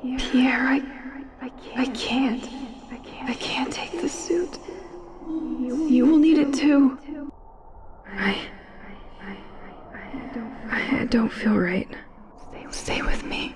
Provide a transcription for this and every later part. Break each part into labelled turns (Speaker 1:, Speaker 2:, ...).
Speaker 1: Pierre, I can't take the suit. You will need it too. I don't feel right. Stay with me.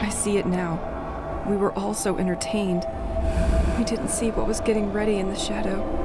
Speaker 2: See it now. We were all so entertained. We didn't see what was getting ready in the shadow.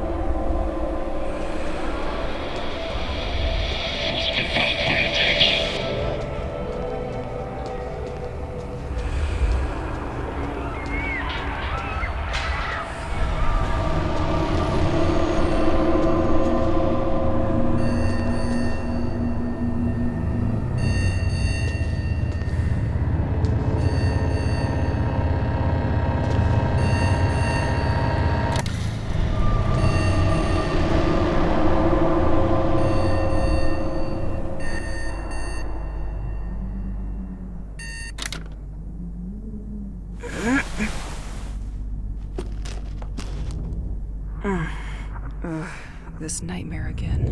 Speaker 2: This nightmare again.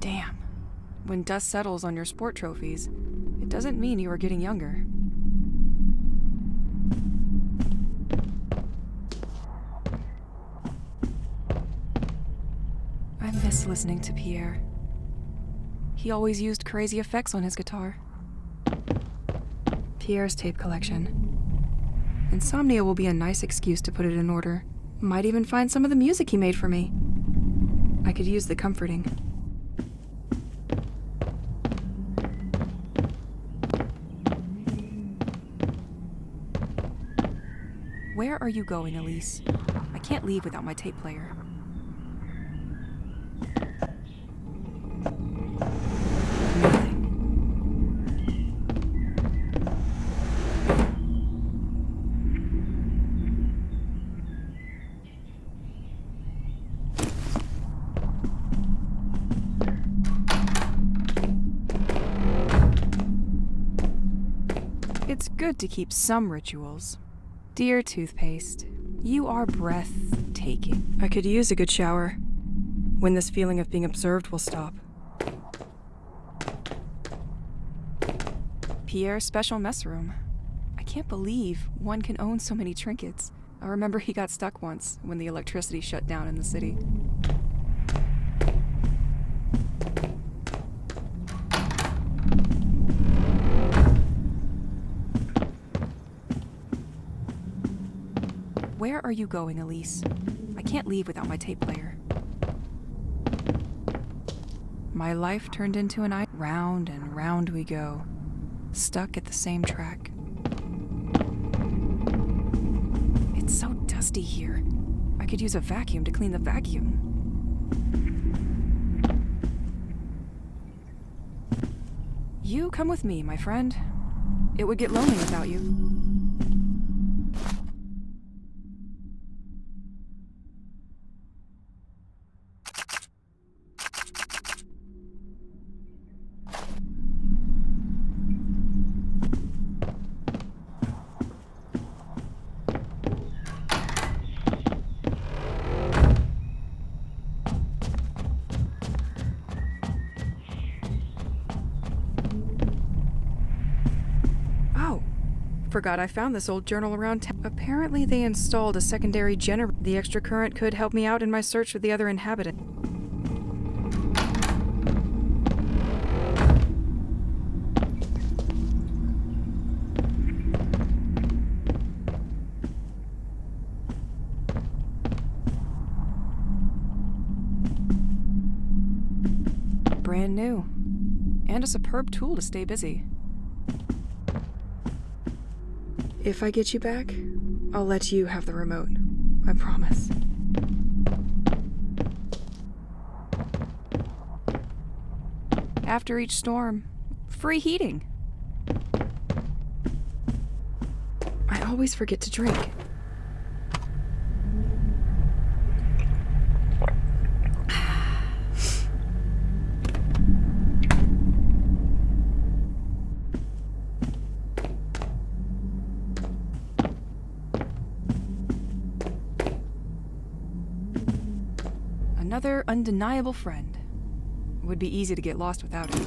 Speaker 2: Damn. When dust settles on your sport trophies, it doesn't mean you are getting younger. I miss listening to Pierre. He always used crazy effects on his guitar. Pierre's tape collection. Insomnia will be a nice excuse to put it in order. Might even find some of the music he made for me. I could use the comforting. Where are you going, Elise? I can't leave without my tape player. It's good to keep some rituals. Dear toothpaste, you are breathtaking. I could use a good shower. When this feeling of being observed will stop. Pierre's special mess room. I can't believe one can own so many trinkets. I remember he got stuck once when the electricity shut down in the city. Where are you going, Elise? I can't leave without my tape player. My life turned into an eye. Round and round we go, stuck at the same track. It's so dusty here. I could use a vacuum to clean the vacuum. You come with me, my friend. It would get lonely without you. Forgot I found this old journal around town. Apparently they installed a secondary generator. The extra current could help me out in my search for the other inhabitant. brand new. And a superb tool to stay busy. If I get you back, I'll let you have the remote. I promise. After each storm, free heating. I always forget to drink. Another undeniable friend. It would be easy to get lost without it.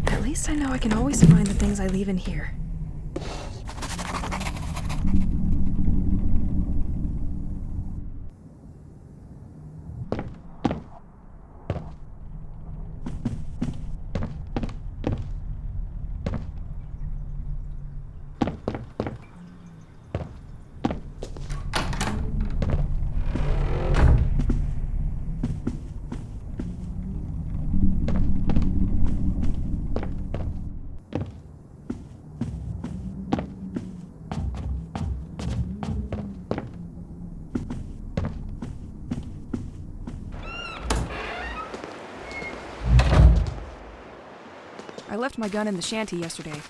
Speaker 2: At least I know I can always find the things I leave in here. I left my gun in the shanty yesterday.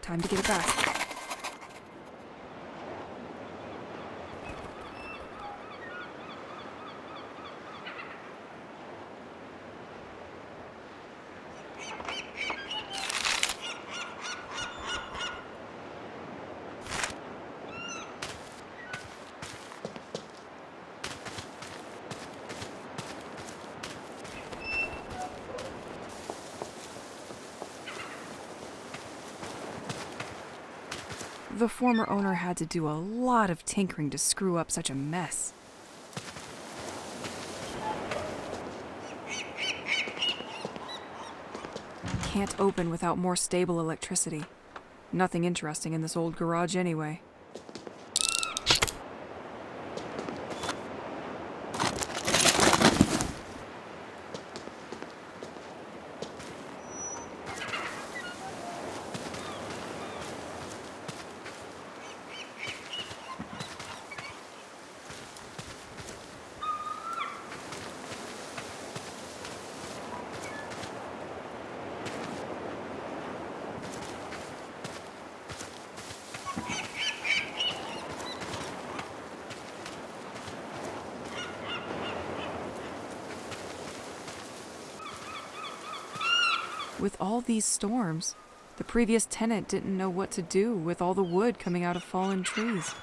Speaker 2: Time to get it back. The former owner had to do a lot of tinkering to screw up such a mess. Can't open without more stable electricity. Nothing interesting in this old garage anyway. With all these storms, the previous tenant didn't know what to do with all the wood coming out of fallen trees.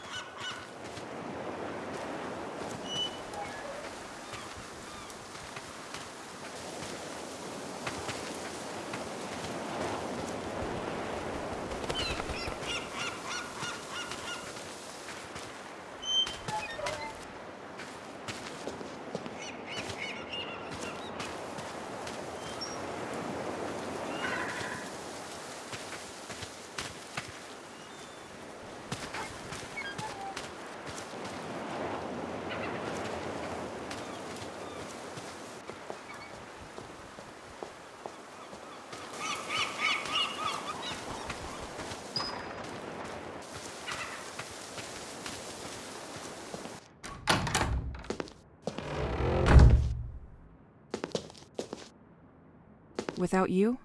Speaker 2: Without you,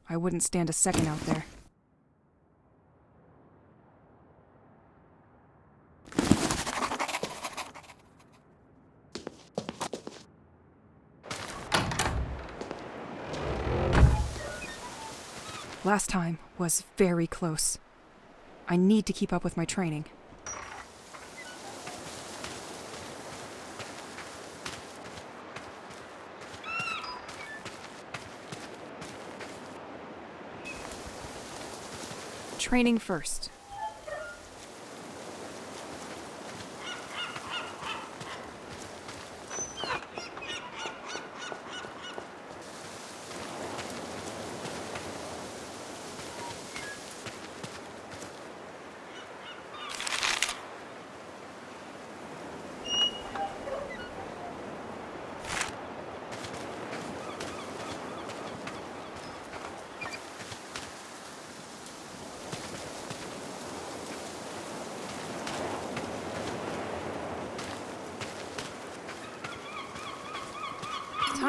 Speaker 2: I wouldn't stand a second out there. Last time was very close. I need to keep up with my training. Training first.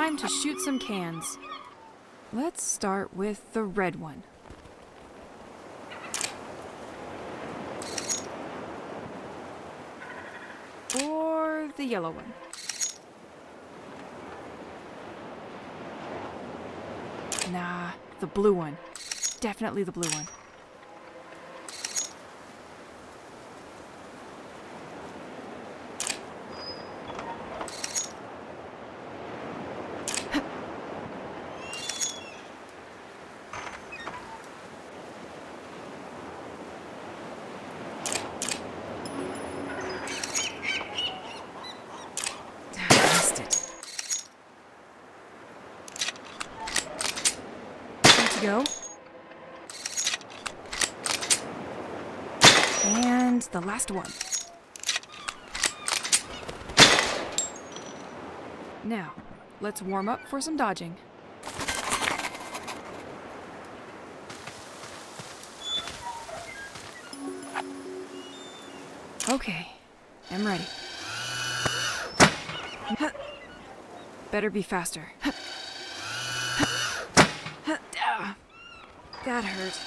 Speaker 2: time to shoot some cans. Let's start with the red one. Or the yellow one. Nah, the blue one. Definitely the blue one. Go. And the last one. Now, let's warm up for some dodging. Okay, I'm ready. Better be faster. That hurt.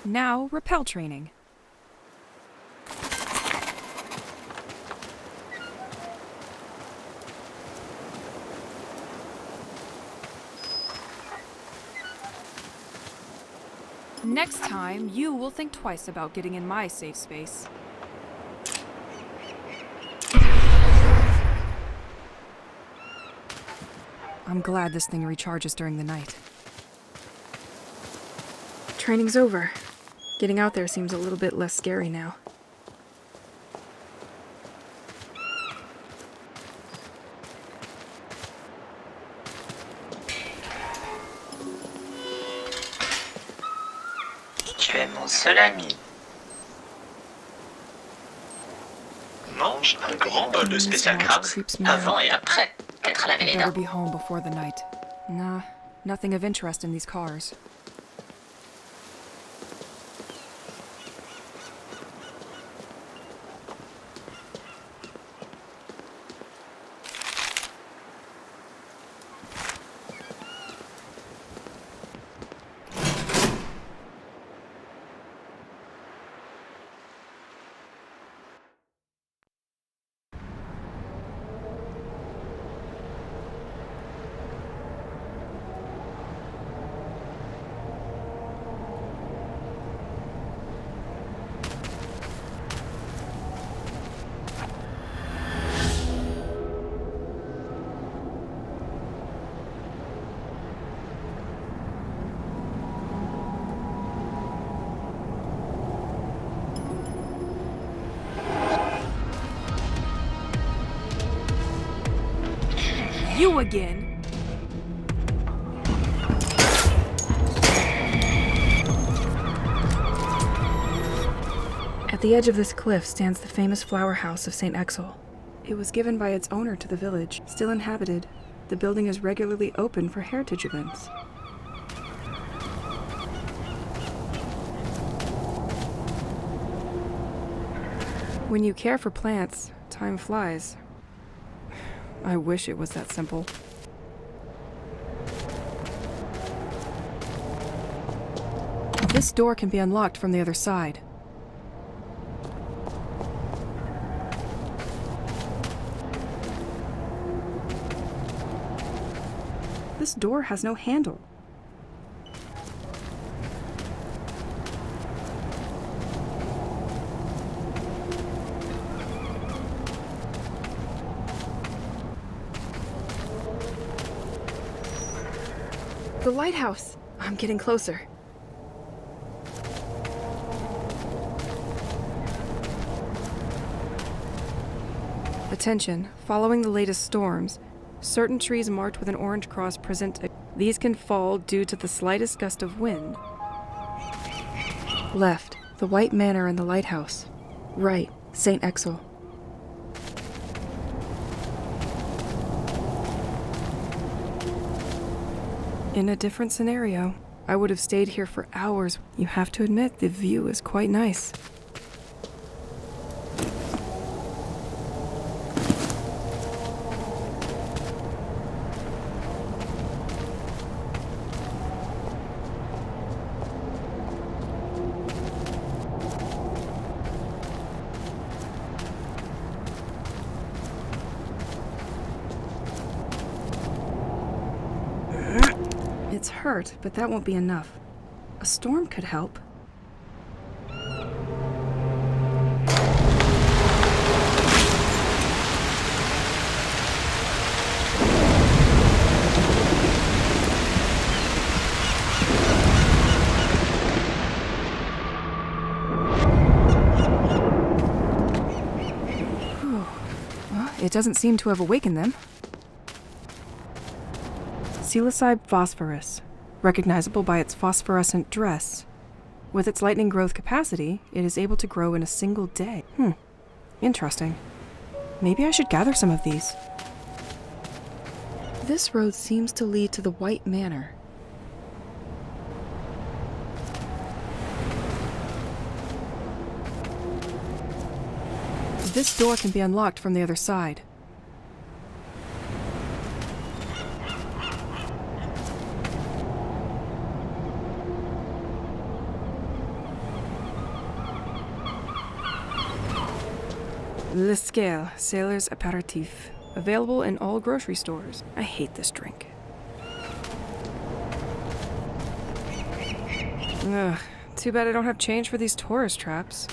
Speaker 2: Now, rappel training. Next time, you will think twice about getting in my safe space. I'm glad this thing recharges during the night. Training's over. Getting out there seems a little bit less scary now.
Speaker 3: Tu es mon seul ami. Mange un grand bol de spécial crabs avant et après être lavé les
Speaker 2: Better
Speaker 3: dents.
Speaker 2: be home before the night. Nah, nothing of interest in these cars. You again? At the edge of this cliff stands the famous flower house of Saint-Exil. It was given by its owner to the village. Still inhabited, the building is regularly open for heritage events. When you care for plants, time flies. I wish it was that simple. This door can be unlocked from the other side. This door has no handle. The lighthouse! I'm getting closer. Attention, following the latest storms, certain trees marked with an orange cross present. These can fall due to the slightest gust of wind. Left, the White Manor and the lighthouse. Right, Saint-Exil. In a different scenario, I would have stayed here for hours. You have to admit, the view is quite nice. It's hurt, but that won't be enough. A storm could help. It doesn't seem to have awakened them. Psilocybe phosphorus, recognizable by its phosphorescent dress. With its lightning growth capacity, it is able to grow in a single day. Interesting. Maybe I should gather some of these. This road seems to lead to the White Manor. This door can be unlocked from the other side. Le Scale, Sailor's Aperitif. Available in all grocery stores. I hate this drink. Ugh, too bad I don't have change for these tourist traps.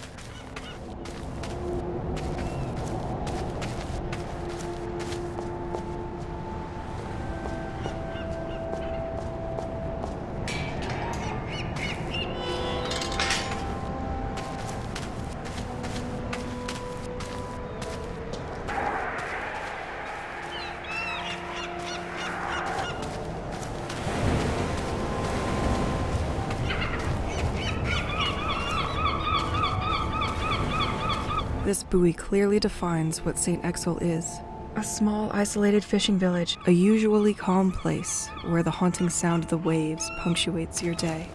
Speaker 2: This buoy clearly defines what Saint-Exil is. A small, isolated fishing village, a usually calm place where the haunting sound of the waves punctuates your day.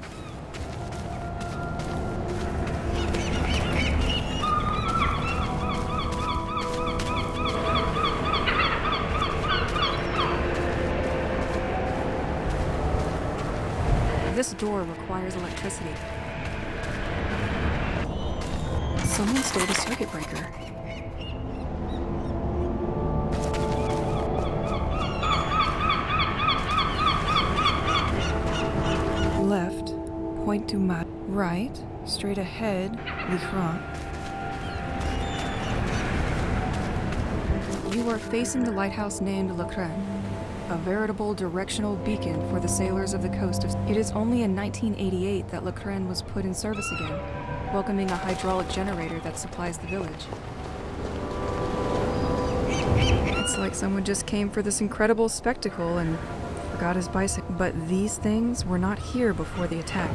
Speaker 2: This door requires electricity. Someone stole the circuit breaker. Left, point to mat. Right, straight ahead, l'écran. You are facing the lighthouse named Le Crane, a veritable directional beacon for the sailors of the coast. It is only in 1988 that Le Crane was put in service again, welcoming a hydraulic generator that supplies the village. It's like someone just came for this incredible spectacle and forgot his bicycle. But these things were not here before the attack.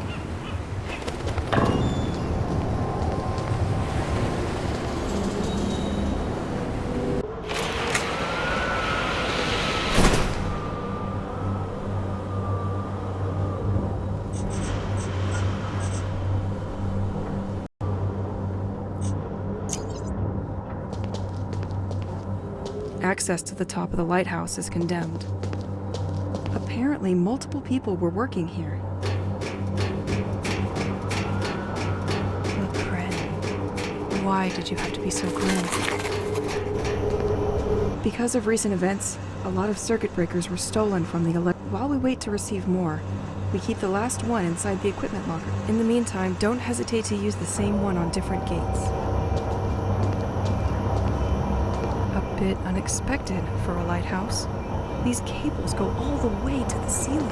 Speaker 2: Access to the top of the lighthouse is condemned. Apparently, multiple people were working here. Le Crane. Why did you have to be so grim? Because of recent events, a lot of circuit breakers were stolen from the While we wait to receive more, we keep the last one inside the equipment locker. In the meantime, don't hesitate to use the same one on different gates. Bit unexpected for a lighthouse. These cables go all the way to the ceiling.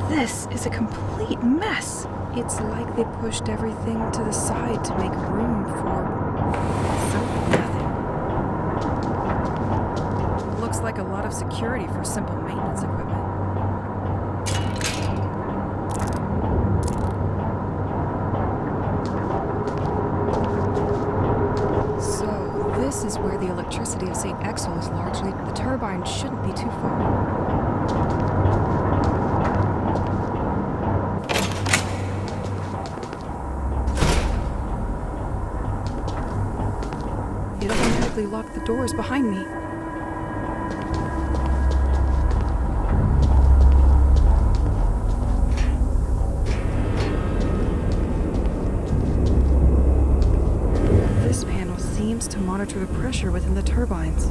Speaker 2: This is a complete mess. It's like they pushed everything to the side to make room for something. Nothing. Looks like a lot of security for simple maintenance equipment. So, this is where the electricity of Saint-Exil is largely. The turbine shouldn't be too far. repeatedly locked the doors behind me. This panel seems to monitor the pressure within the turbines.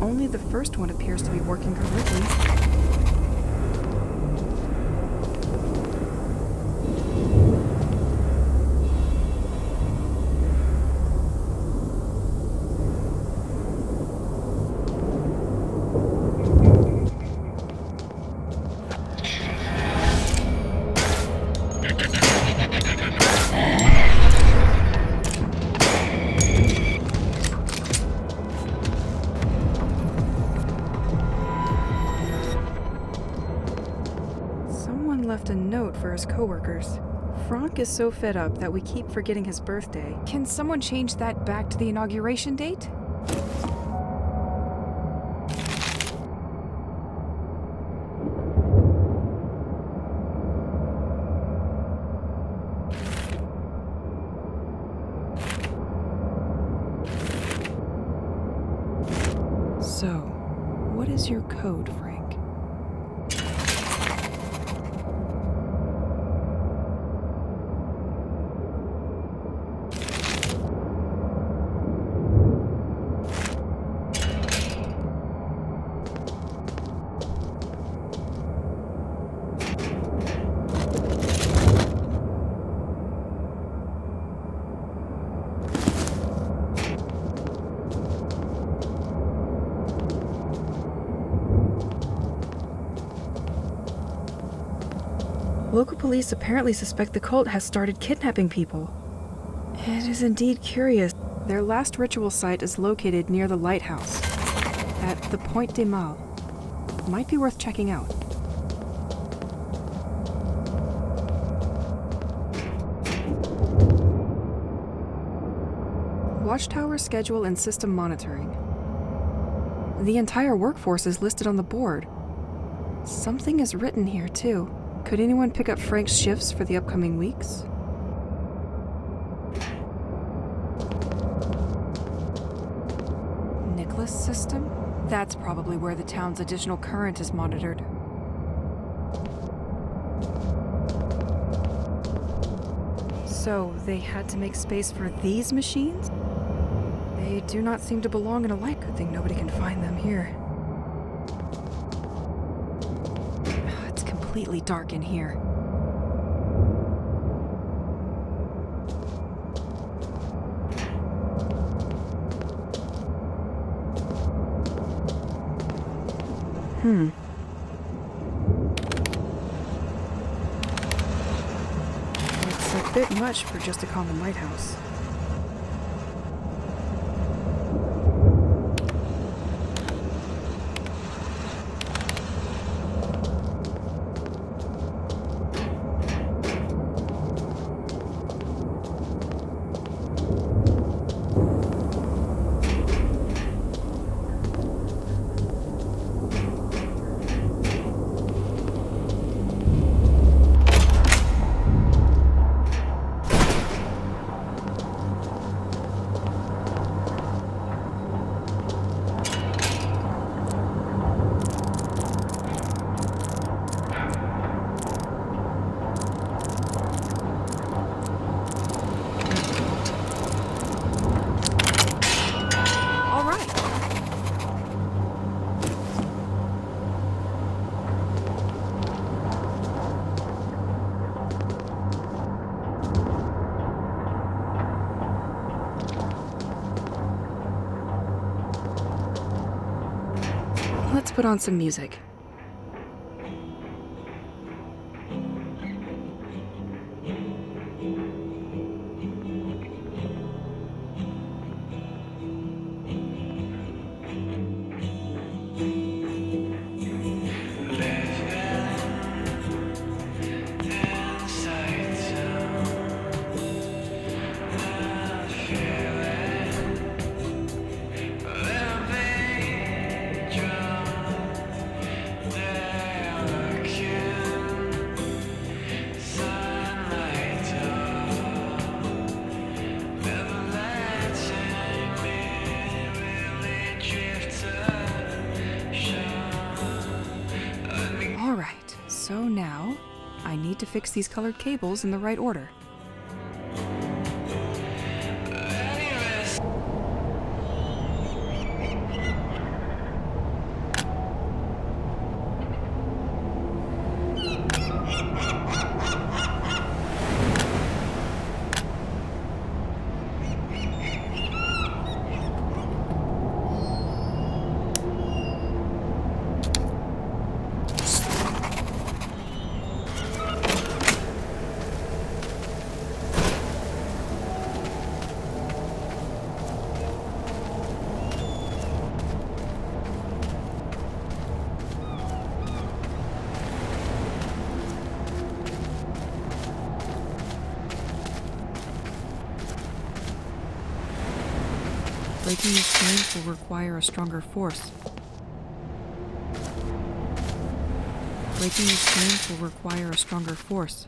Speaker 2: Only the first one appears to be working correctly. Left a note for his coworkers. Franck is so fed up that we keep forgetting his birthday. Can someone change that back to the inauguration date? So, what is your code, Frank? Local police apparently suspect the cult has started kidnapping people. It is indeed curious. Their last ritual site is located near the lighthouse, at the Point des Mâles. Might be worth checking out. Watchtower schedule and system monitoring. The entire workforce is listed on the board. Something is written here, too. Could anyone pick up Frank's shifts for the upcoming weeks? Nicholas system? That's probably where the town's additional current is monitored. So, they had to make space for these machines? They do not seem to belong in a light. Good thing nobody can find them here. It's completely dark in here. It's a bit much for just a common lighthouse. Let's put on some music. need to fix these colored cables in the right order. Breaking these chains will require a stronger force. Breaking these chains will require a stronger force.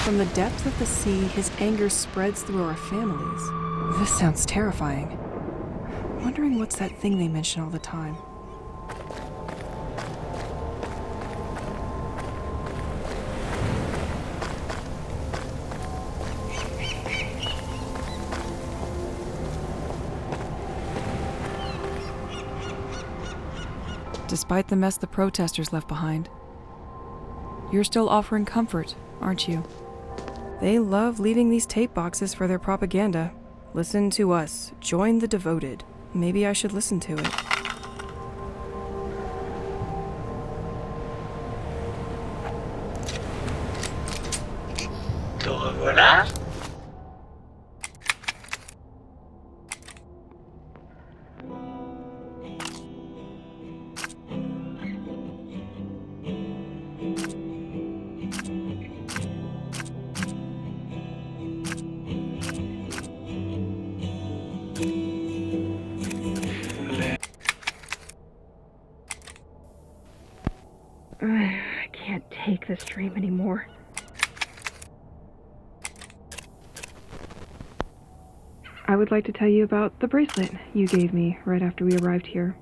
Speaker 2: From the depth of the sea, his anger spreads through our families. This sounds terrifying. Wondering what's that thing they mention all the time. Despite the mess the protesters left behind, you're still offering comfort, aren't you? They love leaving these tape boxes for their propaganda. Listen to us. Join the devoted. Maybe I should listen to it.
Speaker 3: Te revoilà.
Speaker 1: I can't take this dream anymore. I would like to tell you about the bracelet you gave me right after we arrived here.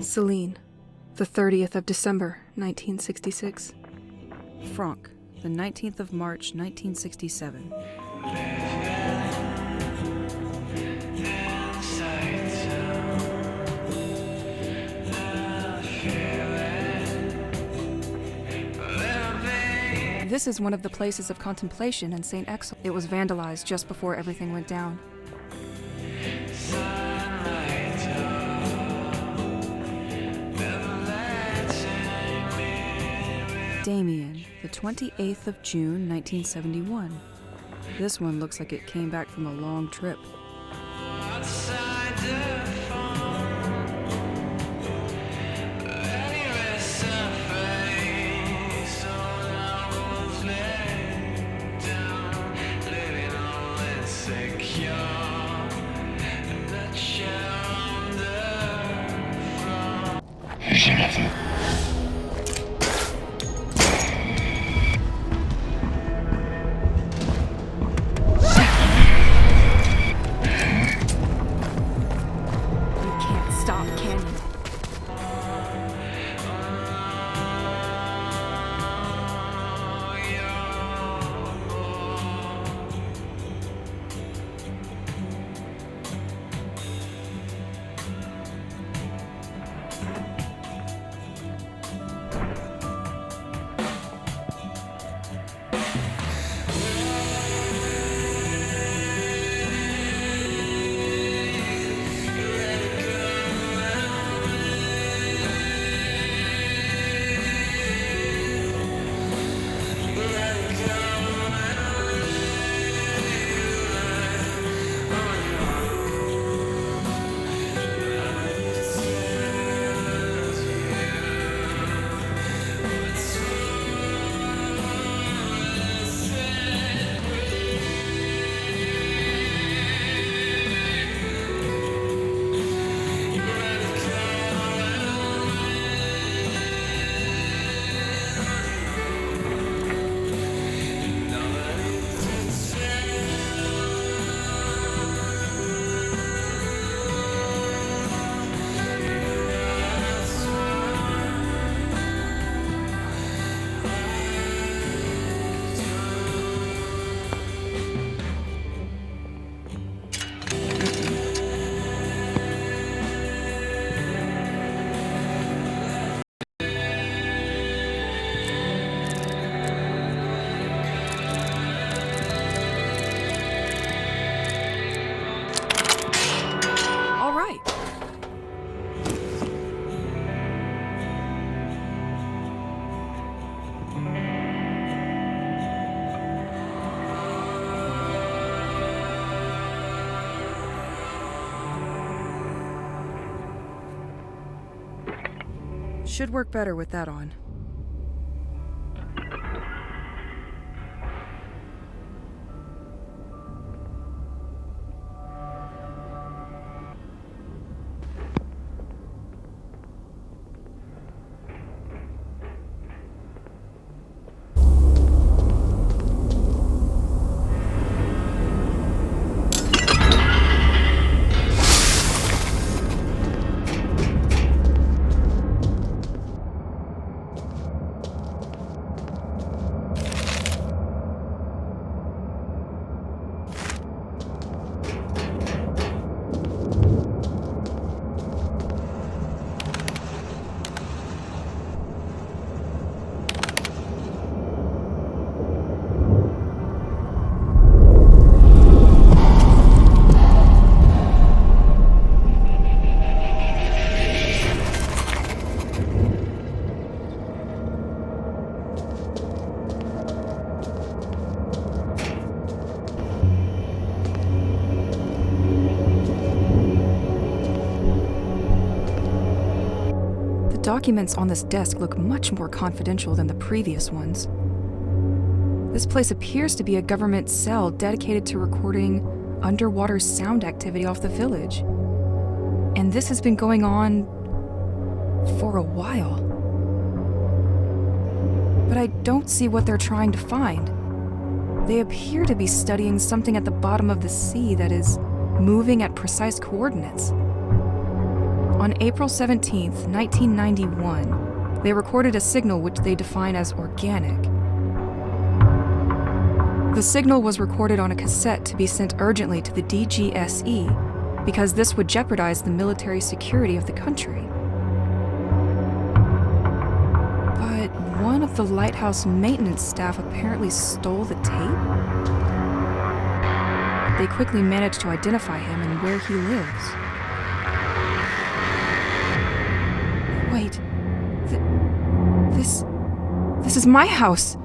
Speaker 2: Celine, the 30th of December, 1966. Franck, the 19th of March, 1967. This is one of the places of contemplation in Saint-Exil. It was vandalized just before everything went down. Damien, the 28th of June, 1971. This one looks like it came back from a long trip. Should work better with that on. Documents on this desk look much more confidential than the previous ones. This place appears to be a government cell dedicated to recording underwater sound activity off the village. And this has been going on for a while. But I don't see what they're trying to find. They appear to be studying something at the bottom of the sea that is moving at precise coordinates. On April 17th, 1991, they recorded a signal which they define as organic. The signal was recorded on a cassette to be sent urgently to the DGSE because this would jeopardize the military security of the country. But one of the lighthouse maintenance staff apparently stole the tape. They quickly managed to identify him and where he lives. Wait, this is my house.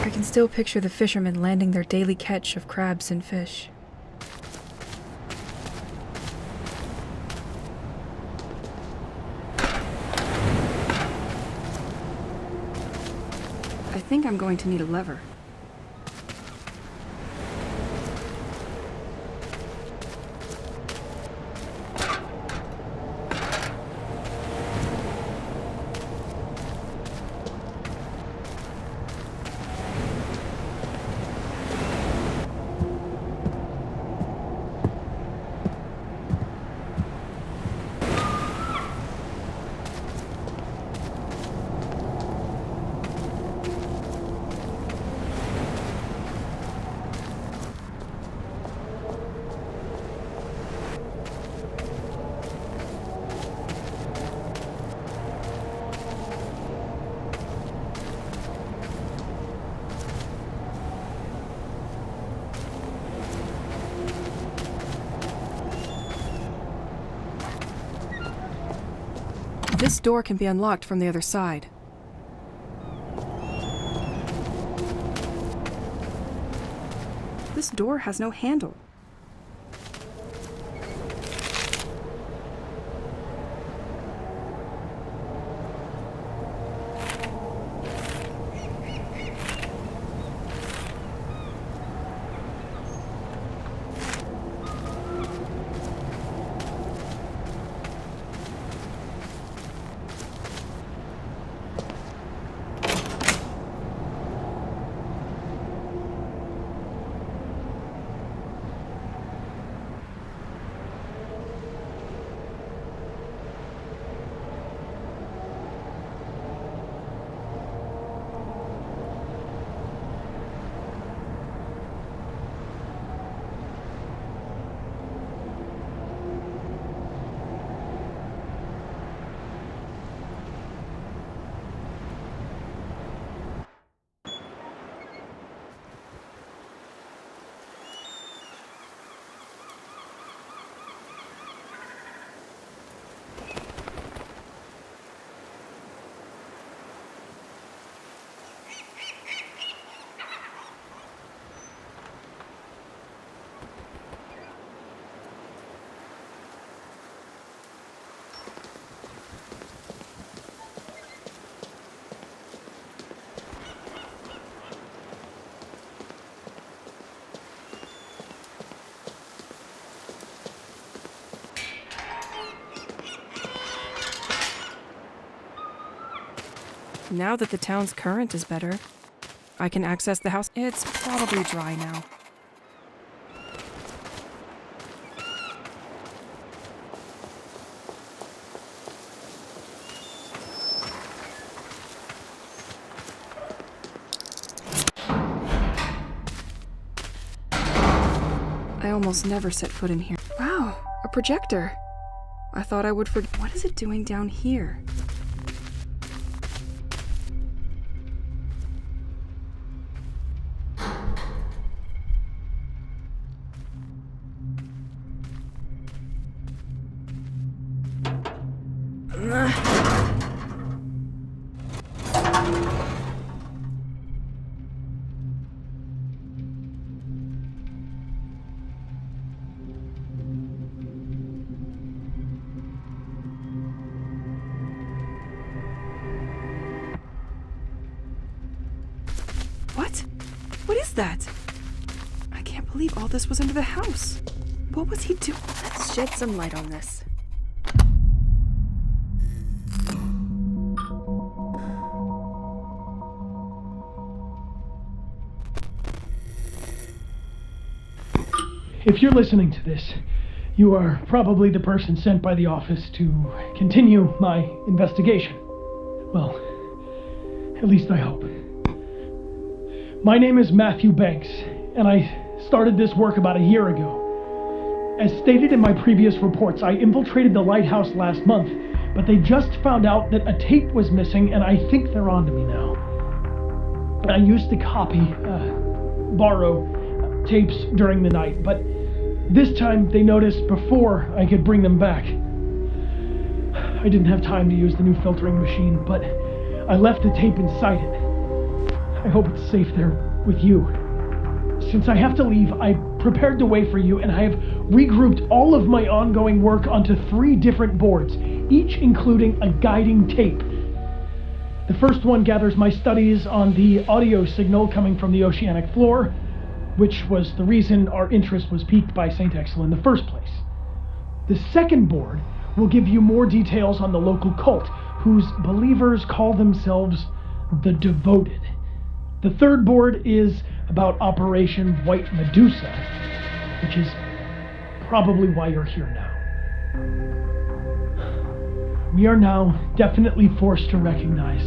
Speaker 2: I can still picture the fishermen landing their daily catch of crabs and fish. I think I'm going to need a lever. This door can be unlocked from the other side. This door has no handle. Now that the town's current is better, I can access the house. It's probably dry now. I almost never set foot in here. Wow, a projector. I thought I would forget. What is it doing down here? What? What is that? I can't believe all this was under the house. What was he doing? Let's shed some light on this.
Speaker 4: If you're listening to this, you are probably the person sent by the office to continue my investigation. Well, at least I hope. My name is Matthew Banks, and I started this work about a year ago. As stated in my previous reports, I infiltrated the lighthouse last month, but they just found out that a tape was missing, and I think they're onto me now. I used to borrow tapes during the night, but this time they noticed before I could bring them back. I didn't have time to use the new filtering machine, but I left the tape inside it. I hope it's safe there with you. Since I have to leave, I prepared the way for you, and I have regrouped all of my ongoing work onto 3 different boards, each including a guiding tape. The first one gathers my studies on the audio signal coming from the oceanic floor, which was the reason our interest was piqued by Saint-Exil in the first place. The second board will give you more details on the local cult, whose believers call themselves the Devoted. The third board is about Operation White Medusa, which is probably why you're here now. We are now definitely forced to recognize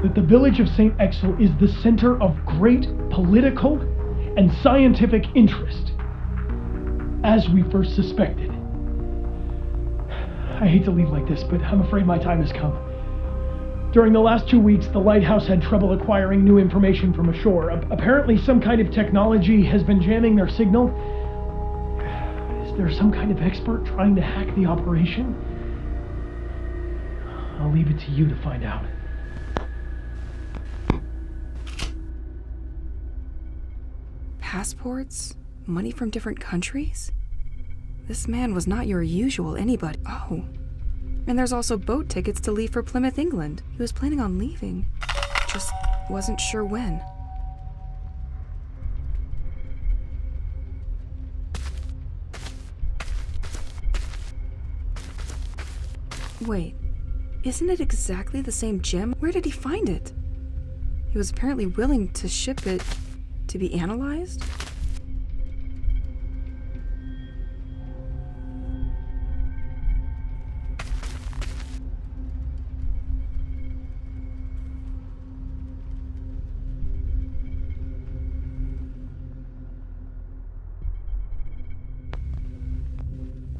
Speaker 4: that the village of Saint-Exil is the center of great political and scientific interest, as we first suspected. I hate to leave like this, but I'm afraid my time has come. During the last 2 weeks, the lighthouse had trouble acquiring new information from ashore. Apparently some kind of technology has been jamming their signal. Is there some kind of expert trying to hack the operation? I'll leave it to you to find out.
Speaker 2: Passports? Money from different countries? This man was not your usual anybody. Oh. And there's also boat tickets to leave for Plymouth, England. He was planning on leaving. Just wasn't sure when. Wait, isn't it exactly the same gem? Where did he find it? He was apparently willing to ship it to be analyzed?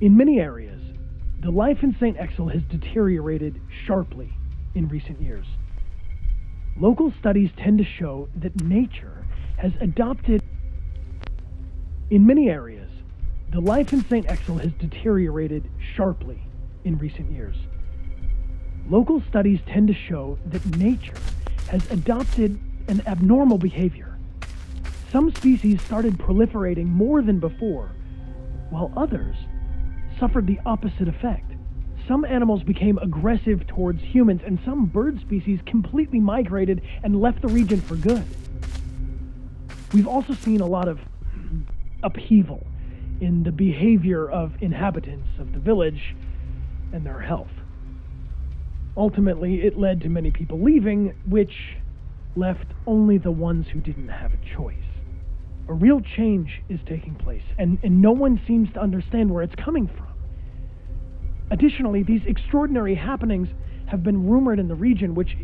Speaker 4: In many areas, the life in Saint-Exil has deteriorated sharply in recent years. Local studies tend to show that nature has adopted. In many areas, the life in Saint-Exil has deteriorated sharply in recent years. Local studies tend to show that nature has adopted an abnormal behavior. Some species started proliferating more than before, while others suffered the opposite effect. Some animals became aggressive towards humans, and some bird species completely migrated and left the region for good. We've also seen a lot of upheaval in the behavior of inhabitants of the village and their health. Ultimately, it led to many people leaving, which left only the ones who didn't have a choice. A real change is taking place, and no one seems to understand where it's coming from. Additionally, these extraordinary happenings have been rumored in the region, which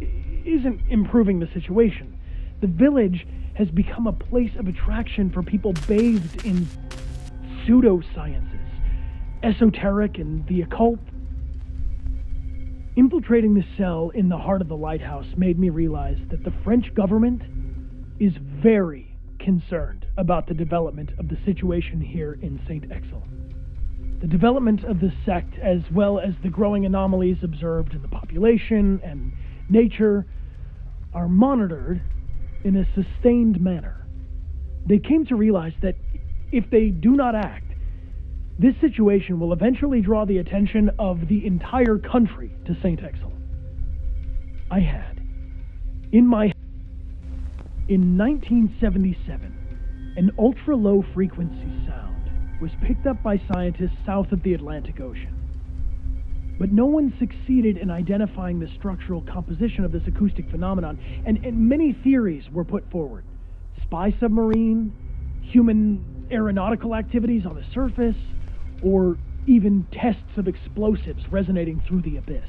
Speaker 4: isn't improving the situation. The village has become a place of attraction for people bathed in pseudosciences, esoteric and the occult. Infiltrating the cell in the heart of the lighthouse made me realize that the French government is very concerned about the development of the situation here in Saint-Exil. The development of the sect, as well as the growing anomalies observed in the population and nature, are monitored in a sustained manner. They came to realize that if they do not act, this situation will eventually draw the attention of the entire country to Saint-Exil. I had, in 1977, an ultra-low frequency sound was picked up by scientists south of the Atlantic Ocean. But no one succeeded in identifying the structural composition of this acoustic phenomenon, and many theories were put forward. Spy submarine, human aeronautical activities on the surface, or even tests of explosives resonating through the abyss.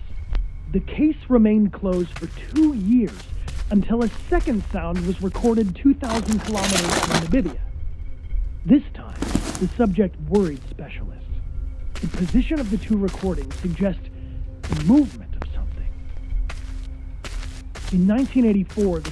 Speaker 4: The case remained closed for 2 years until a second sound was recorded 2,000 kilometers from Namibia. This time, the subject worried specialists. The position of the two recordings suggests the movement of something. In 1984, the